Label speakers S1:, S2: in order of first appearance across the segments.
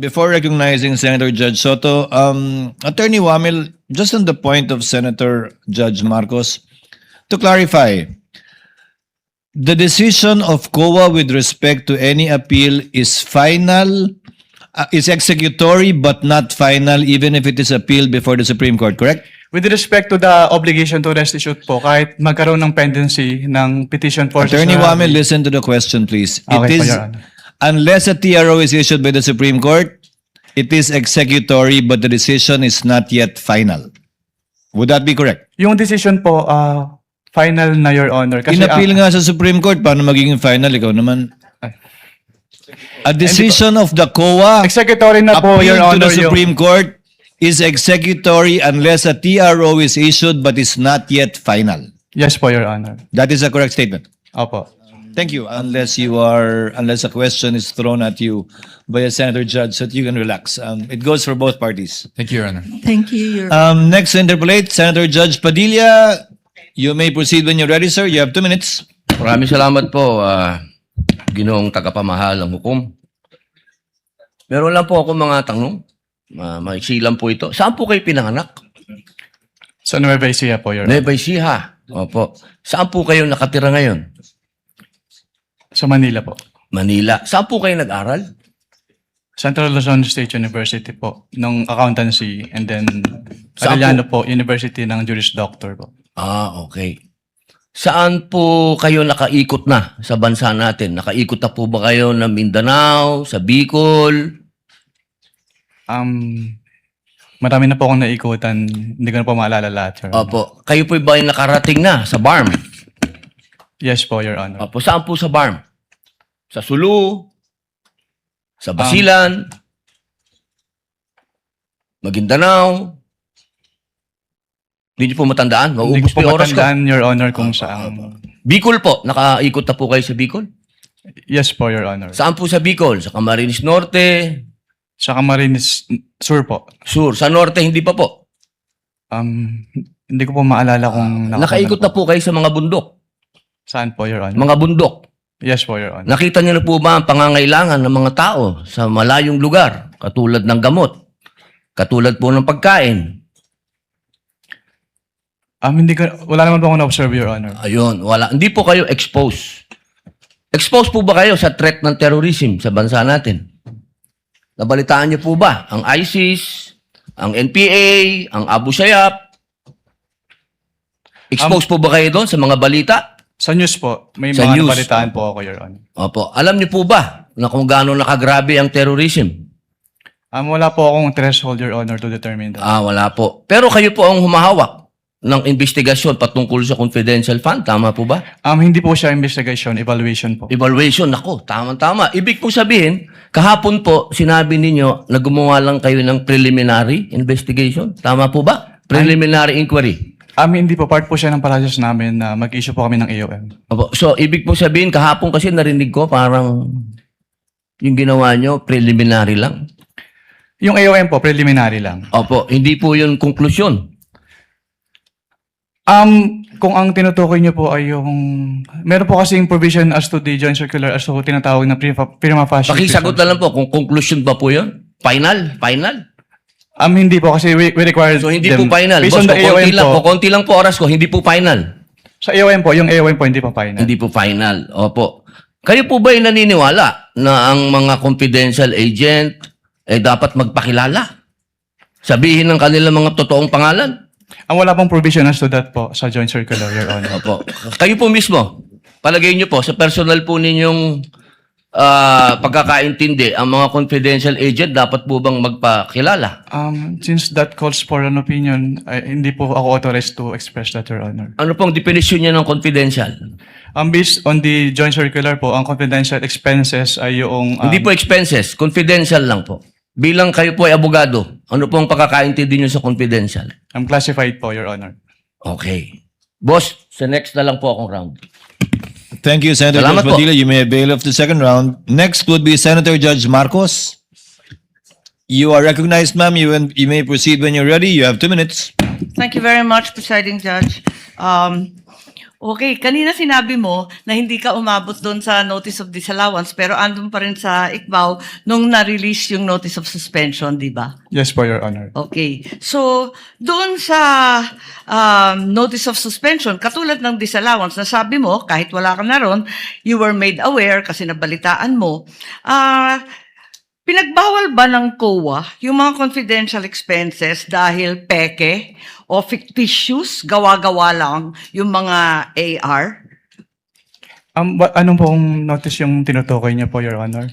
S1: before recognizing Senator Judge Soto, Attorney Wamil, just on the point of Senator Judge Marcos, to clarify, the decision of COA with respect to any appeal is final, is executory but not final even if it is appealed before the Supreme Court, correct?
S2: With respect to the obligation to restitute po, kahit magkaroon ng pendency ng petition for
S1: Attorney
S2: certiorari-
S1: Wamil, listen to the question, please.
S2: Okay,
S1: It is,
S2: Your Honor.
S1: unless a TRO is issued by the Supreme Court, it is executory but the decision is not yet final. Would that be correct?
S2: Yung decision po, final na, Your Honor. Kasi
S1: In-appeal nga sa Supreme Court, paano magiging final? Ikaw naman. A decision of the COA
S2: executory na po, Your
S1: appealed to
S2: Honor.
S1: the Supreme Court is executory unless a TRO is issued but is not yet final.
S2: Yes po, Your Honor.
S1: That is a correct statement.
S2: Opo.
S1: Thank you. Unless a question is thrown at you by a senator judge, so that you can relax. It goes for both parties.
S3: Thank you, Your Honor.
S4: Thank you, Your
S1: Next to interpolate, Senator Judge Padilla. You may proceed when you're ready, sir. You have 2 minutes.
S5: Maraming salamat po, Ginoong tagapamahal ng hukom. Meron lang po ako mga tanong. Maiksi lang po ito. Saan po kayo pinanganak?
S2: Sa Nueva Ecija po, Your Honor.
S5: Nueva Ecija. Opo. Saan po kayo nakatira ngayon?
S2: Sa Manila po.
S5: Manila. Saan po kayo nag-aral?
S2: Central Luzon State University po, ng accountancy, and then
S5: Saan
S2: Arellano po, University ng Juris Doctor po.
S5: Okay. Saan po kayo nakaikot na sa bansa natin? Nakaikot na po ba kayo ng Mindanao, sa Bicol?
S2: Marami na po akong naikutan, hindi ko na po maalala lahat, Your Honor.
S5: Opo. Kayo po ba yung nakarating na sa BARM?
S2: Yes po, Your Honor.
S5: Opo. Saan po sa BARM? Sa Sulu? Sa Basilan? Maguindanao? Hindi niyo po matandaan?
S2: Hindi
S5: Mauubos
S2: ko
S5: po
S2: po
S5: yung oras ko.
S2: matandaan, Your Honor, kung saan.
S5: Bicol po. Nakaikot na po kayo sa Bicol?
S2: Yes po, Your Honor.
S5: Saan po sa Bicol? Sa Camarines Norte?
S2: Sa Camarines Sur po.
S5: Sur? Sa Norte, hindi pa po.
S2: Hindi ko po maalala kung
S5: Nakaikot na po kayo sa mga bundok.
S2: Saan po, Your Honor?
S5: Mga bundok.
S2: Yes po, Your Honor.
S5: Nakita niyo na po ba ang pangangailangan ng mga tao sa malayong lugar? Katulad ng gamot. Katulad po ng pagkain.
S2: Wala naman po ako na-observe, Your Honor.
S5: Ayun, wala. Hindi po kayo exposed. Exposed po ba kayo sa threat ng terrorism sa bansa natin? Nabalitaan niyo po ba ang ISIS, ang NPA, ang Abu Sayyaf? Exposed po ba kayo doon sa mga balita?
S2: Sa news po, may
S5: Sa
S2: mga
S5: news.
S2: nabalitaan po ako, Your Honor.
S5: Opo. Alam niyo po ba na kung gaano nakagrabe ang terrorism?
S2: Wala po akong threshold, Your Honor, to determine that.
S5: Wala po. Pero kayo po ang humahawak ng investigasyon patungkol sa confidential fund. Tama po ba?
S2: Hindi po siya investigation, evaluation po.
S5: Evaluation. Ako, tama-tama. Ibig po sabihin, kahapon po, sinabi ninyo na gumawa lang kayo ng preliminary investigation. Tama po ba? Preliminary inquiry.
S2: Hindi po, part po siya ng process namin na mag-issue po kami ng AOM.
S5: Opo. So, ibig po sabihin, kahapon kasi narinig ko parang yung ginawa nyo, preliminary lang.
S2: Yung AOM po, preliminary lang.
S5: Opo. Hindi po yun konklusyon.
S2: Kung ang tinutukoy niyo po ay yung... Meron po kasing provision as to the joint circular as to tinatawag na prima facie.
S5: Pakisagot na lang po kung conclusion ba po yun? Final? Final?
S2: Hindi po kasi we require
S5: So, hindi
S2: them.
S5: po final.
S2: Based
S5: Boss,
S2: on the AOM
S5: konti lang po oras ko, hindi po final.
S2: Sa AOM po, yung AOM po hindi po final.
S5: Hindi po final. Opo. Kayo po ba naniniwala na ang mga confidential agent dapat magpakilala? Sabihin ng kanilang mga totoong pangalan?
S2: Wala pong provision as to that po sa joint circular, Your Honor.
S5: Opo. Kayo po mismo, palagay niyo po, sa personal po ninyong pagkakaintindi, ang mga confidential agent dapat po bang magpakilala?
S2: Since that calls for an opinion, hindi po ako authorized to express that, Your Honor.
S5: Ano pong definition niya ng confidential?
S2: Based on the joint circular po, ang confidential expenses ay yung...
S5: Hindi po expenses, confidential lang po. Bilang kayo po ay abogado, ano pong pagkakaintindi niyo sa confidential?
S2: classified po, Your Honor.
S5: Okay. Boss, sa next na lang po akong round.
S1: Thank you, Senator
S5: Salamat
S1: Judge
S5: po.
S1: Padilla. You may avail of the second round. Next would be Senator Judge Marcos. You are recognized, ma'am. You may proceed when you're ready. You have 2 minutes.
S4: Thank you very much, Presiding Judge.
S3: Okay, kanina sinabi mo na hindi ka umabot doon sa notice of disallowance pero andun pa rin sa ICBAO nung na-release yung notice of suspension, di ba?
S2: Yes po, Your Honor.
S3: Okay. So, doon sa notice of suspension, katulad ng disallowance, na sabi mo, kahit wala ka na ron, you were made aware kasi nabalitaan mo, pinagbawal ba ng COA yung mga confidential expenses dahil peke o fictitious, gawa-gawa lang yung mga AR?
S2: Anong pong notice yung tinutukoy niyo po, Your Honor?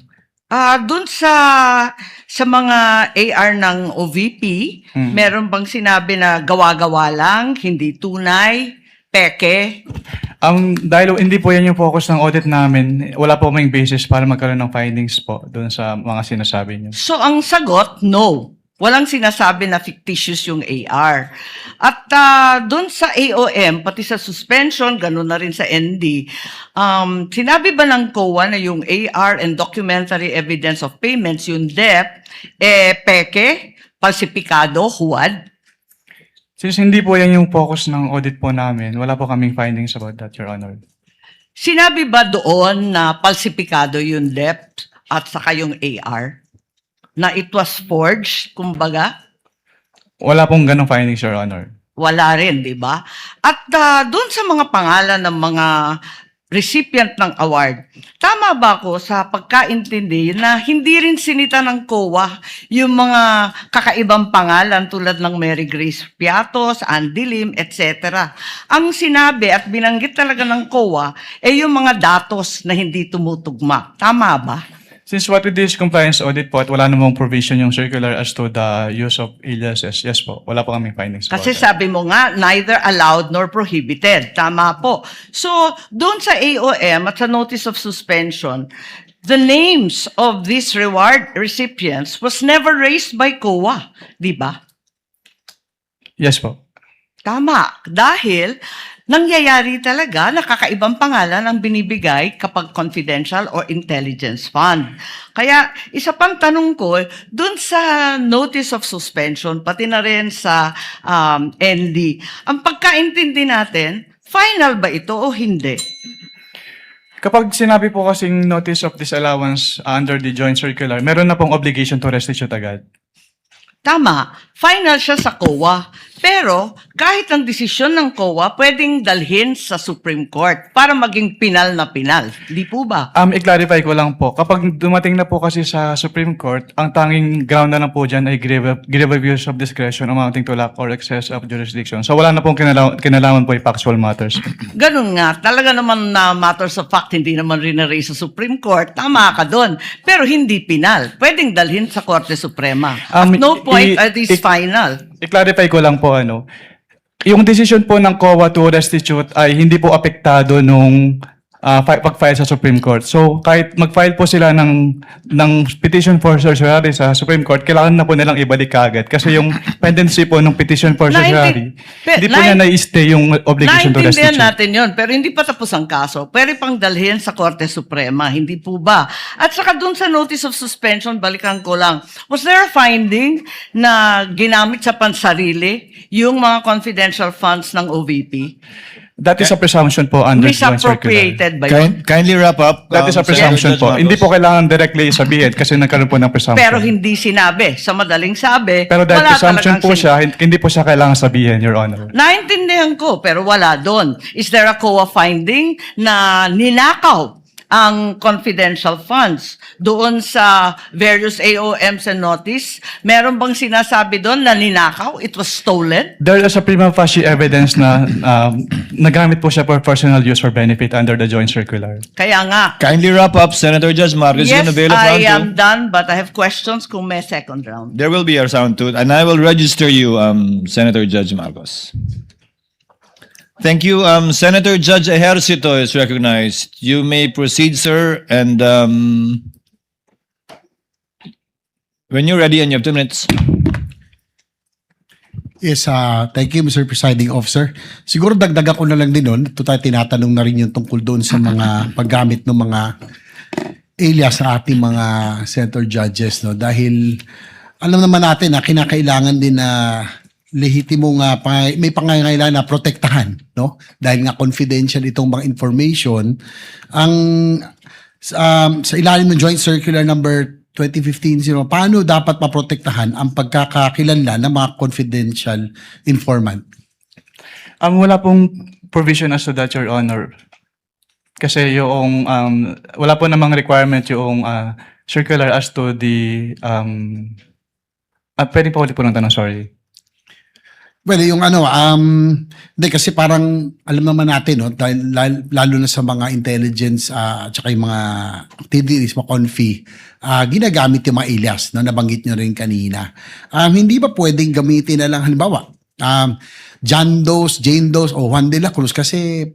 S3: Doon sa mga AR ng OVP, meron bang sinabi na gawa-gawa lang, hindi tunay, peke?
S2: Dahil hindi po yan yung focus ng audit namin, wala po may basis para magkaroon ng findings po doon sa mga sinasabi niyo.
S3: So ang sagot, no. Walang sinasabi na fictitious yung AR. At doon sa AOM, pati sa suspension, ganun na rin sa ND, sinabi ba ng COA na yung AR and documentary evidence of payments, yung DEP, peke, falsipikado, huwad?
S2: Since hindi po yan yung focus ng audit po namin, wala po kaming findings about that, Your Honor.
S3: Sinabi ba doon na falsipikado yung DEP at saka yung AR? Na it was forged, kumbaga?
S2: Wala pong ganong findings, Your Honor.
S3: Wala rin, di ba? At doon sa mga pangalan ng mga recipient ng award, tama ba ako sa pagkaintindi na hindi rin sinita ng COA yung mga kakaibang pangalan tulad ng Mary Grace Piatos, Andy Lim, etc. Ang sinabi at binanggit talaga ng COA ay yung mga datos na hindi tumutugma. Tama ba?
S2: Since what we did is compliance audit po at wala namang provision yung circular as to the use of aliases, yes po, wala po kaming findings
S3: Kasi
S2: about that.
S3: sabi mo nga, neither allowed nor prohibited. Tama po. So, doon sa AOM at sa notice of suspension, the names of these reward recipients was never raised by COA. Di ba?
S2: Yes po.
S3: Tama. Dahil nangyayari talaga na kakaibang pangalan ang binibigay kapag confidential or intelligence fund. Kaya isa pang tanong ko, dun sa notice of suspension, pati na rin sa ND, ang pagkaintindi natin, final ba ito o hindi?
S2: Kapag sinabi po kasing notice of disallowance under the joint circular, meron na pong obligation to restitute agad.
S3: Tama, final siya sa COA. Pero kahit ang desisyon ng COA, pwedeng dalhin sa Supreme Court para maging pinal na pinal. Di po ba?
S2: I-clarify ko lang po, kapag dumating na po kasi sa Supreme Court, ang tanging ground na lang po dyan ay grave abuse of discretion amounting to lack or excess of jurisdiction. So wala na pong kinalaman po yung factual matters.
S3: Ganun nga, talaga naman na matters of fact, hindi naman rin na-raise sa Supreme Court, tama ka doon. Pero hindi pinal. Pwedeng dalhin sa Korte Suprema. At no point are these final.
S2: I-clarify ko lang po, yung decision po ng COA to restitute ay hindi po apektado nung pag-file sa Supreme Court. So, kahit mag-file po sila ng petition for certiorari sa Supreme Court, kailangan na po nilang ibalik kaagad. Kasi yung pendency po ng petition for certiorari, hindi po niya na-stay yung obligation to
S3: Naintindihan
S2: restitute.
S3: natin yun, pero hindi pa tapos ang kaso. Pwede pang dalhin sa Korte Suprema, hindi po ba? At saka dun sa notice of suspension, balikan ko lang, was there a finding na ginamit sa pansarili yung mga confidential funds ng OVP?
S2: That is a presumption po under joint circular.
S3: Misappropriated ba yun?
S1: Kindly wrap up.
S2: That is a presumption
S1: Judge
S2: po.
S1: Marcos.
S2: Hindi po kailangan directly sabihin kasi nagkaroon po ng presumption.
S3: Pero hindi sinabi. Sa madaling sabi,
S2: Pero dahil
S3: wala
S2: presumption
S3: talagang
S2: po siya, hindi po siya kailangan sabihin, Your Honor.
S3: Naintindihan ko, pero wala doon. Is there a COA finding na ninakaw ang confidential funds doon sa various AOMs and notice? Meron bang sinasabi doon na ninakaw? It was stolen?
S2: There is a prima facie evidence na nagamit po siya for personal use or benefit under the joint circular.
S3: Kaya nga.
S1: Kindly wrap up, Senator Judge Marcos.
S3: Yes,
S1: Yun avail of
S3: I
S1: round
S3: am
S1: two.
S3: done, but I have questions kung may second round.
S1: There will be a round two, and I will register you, Senator Judge Marcos. Thank you. Senator Judge Ejercito is recognized. You may proceed, sir. And when you're ready, and you have 2 minutes.
S4: Yes, thank you, Mr. Presiding Officer. Siguro dagdagan ko na lang din nun. Ito tayo tinatanong na rin yung tungkol doon sa mga paggamit ng mga alias sa ating mga senator judges. No? Dahil alam naman natin na kinakailangan din na lehitimong may pangangailangan na protektahan, no? Dahil nga confidential itong mga information, ang sa ilalim ng Joint Circular number 2015-0, paano dapat maprotektahan ang pagkakakilanlan ng mga confidential informant?
S2: Wala pong provision as to that, Your Honor. Kasi yung, wala po namang requirement yung circular as to the, pwede pa ulit po ng tanong, sorry.
S4: Well, yung hindi kasi parang alam naman natin, no, dahil lalo na sa mga intelligence at saka yung mga activities, mga confi, ginagamit yung mga alias, no, nabanggit nyo rin kanina. Hindi ba pwedeng gamitin na lang, halimbawa, John Does, Jane Does, o Juan de la Cruz, kasi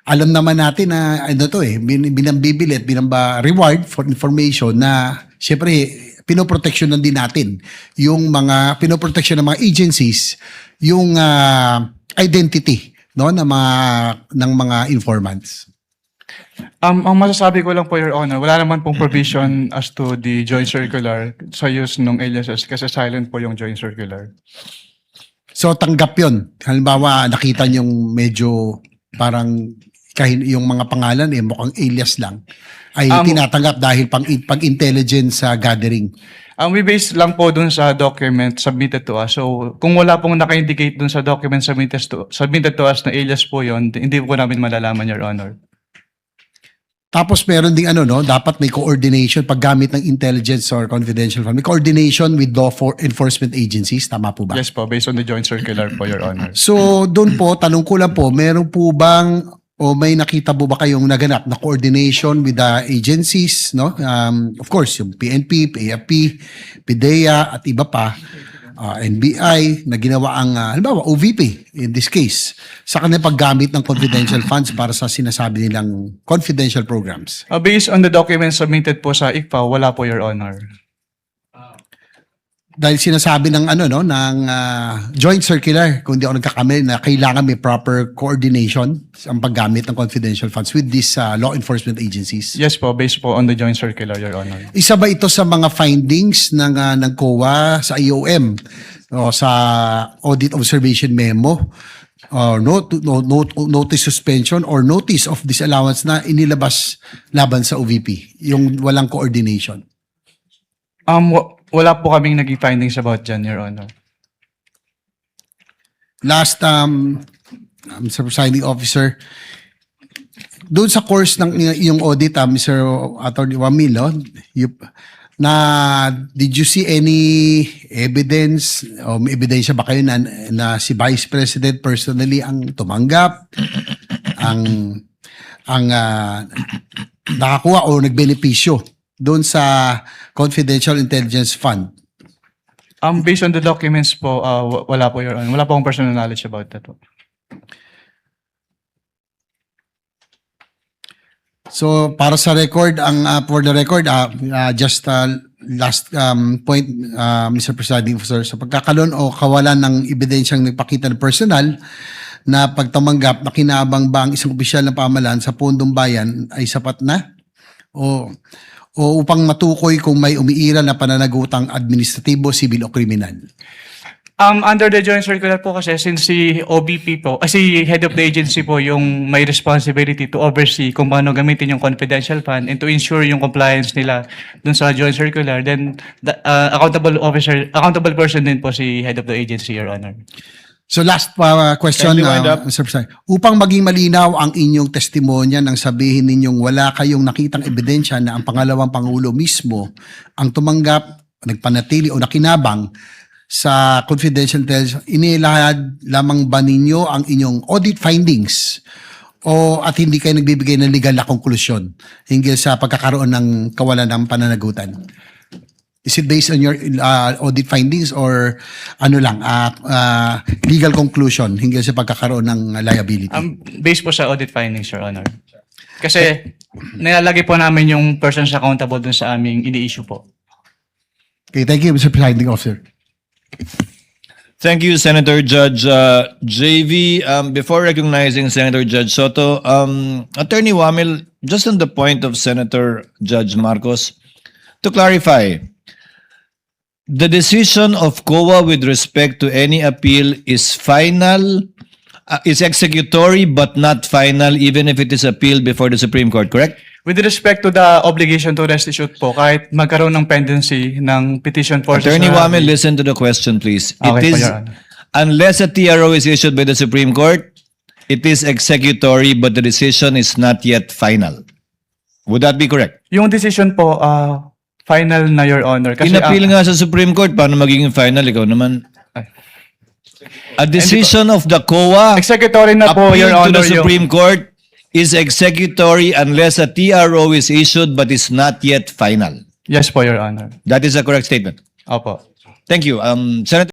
S4: alam naman natin na binambibilit, reward for information na syempre pinoproteksyonan din natin yung mga pinoproteksyon ng mga agencies yung identity, no, ng mga informants.
S2: Ang masasabi ko lang po, Your Honor, wala naman pong provision as to the joint circular sa use ng aliases kasi silent po yung joint circular.
S4: So tanggap yun. Halimbawa nakita niyong medyo parang yung mga pangalan mukhang alias lang, ay tinatanggap dahil pang intelligence gathering.
S2: We base lang po dun sa document submitted to us. So, kung wala pong naka-indicate dun sa document submitted to us na alias po yon, hindi po namin malalaman, Your Honor.
S4: Tapos meron ding dapat may coordination paggamit ng intelligence or confidential fund. May coordination with law enforcement agencies, tama po ba?
S2: Yes po, based on the joint circular po, Your Honor.
S4: So, doon po, tanong ko lang po, meron po bang o may nakita po ba kayong naganap na coordination with the agencies, no? Of course, yung PNP, PAP, PDEA at iba pa, NBI na ginawa ang halimbawa OVP in this case sa kanilang paggamit ng confidential funds para sa sinasabi nilang confidential programs.
S2: Based on the documents submitted po sa ICFA, wala po, Your Honor.
S4: Dahil sinasabi ng ng joint circular, kung di ako nagkakamali, na kailangan may proper coordination ang paggamit ng confidential funds with these law enforcement agencies.
S2: Yes po, based po on the joint circular, Your Honor.
S4: Isa ba ito sa mga findings ng COA sa IOM o sa audit observation memo or notice suspension or notice of disallowance na inilabas laban sa OVP, yung walang coordination?
S2: Wala po kaming naging findings about dyan, Your Honor.
S4: Last, Mr. Presiding Officer, doon sa course ng iyong audit, Mr. Attorney Wamil, did you see any evidence o may ebidensya ba kayo na si Vice President personally ang tumanggap, ang nakakuha o nagbenepisyo doon sa Confidential Intelligence Fund?
S2: Based on the documents po, wala po, Your Honor. Wala po akong personal knowledge about that po.
S4: So para sa record, for the record, just last point, Mr. Presiding Officer, sa pagkakaroon o kawalan ng ebidensyang nagpakita ng personal na pagtamanggap na kinabang ba ang isang opisyal ng pamahalaan sa pondong bayan ay sapat na? O upang matukoy kung may umiiral na pananagutang administratibo, sibil o kriminal?
S2: Under the joint circular po kasi, since si OBP po, si head of the agency po yung may responsibility to oversee kung paano gamitin yung confidential fund and to ensure yung compliance nila dun sa joint circular, then the accountable person din po si head of the agency, Your Honor.
S4: So last question,
S1: Kindly wind up.
S4: Mr. President. Upang maging malinaw ang inyong testimonya nang sabihin ninyong wala kayong nakitang ebidensya na ang pangalawang Pangulo mismo ang tumanggap, nagpanatili o nakinabang sa confidential intelligence, inilahad lamang ba ninyo ang inyong audit findings at hindi kayo nagbibigay ng legal na konklusyon hinggil sa pagkakaroon ng kawalan ng pananagutan? Is it based on your audit findings or legal conclusion hinggil sa pagkakaroon ng liability?
S2: Based po sa audit findings, Your Honor. Kasi nilalagay po namin yung persons accountable dun sa aming ini-issue po.
S4: Okay, thank you, Mr. Presiding Officer.
S1: Thank you, Senator Judge JV. Before recognizing Senator Judge Soto, Attorney Wamil, just on the point of Senator Judge Marcos, to clarify, the decision of COA with respect to any appeal is final, is executory but not final even if it is appealed before the Supreme Court, correct?
S2: With respect to the obligation to restitute po, kahit magkaroon ng pendency ng petition for
S1: Attorney
S2: certiorari-
S1: Wamel, listen to the question, please.
S2: Okay
S1: It
S2: po,
S1: is,
S2: Your Honor.
S1: unless a TRO is issued by the Supreme Court, it is executory but the decision is not yet final. Would that be correct?
S2: Yung decision po, final na, Your Honor. Kasi
S1: Inappeal nga sa Supreme Court, paano magiging final? Ikaw naman. A decision of the COA
S2: executory na po, Your
S1: appealed to
S2: Honor.
S1: the Supreme Court is executory unless a TRO is issued but is not yet final.
S2: Yes po, Your Honor.
S1: That is a correct statement.
S2: Opo.
S1: Thank you. Senator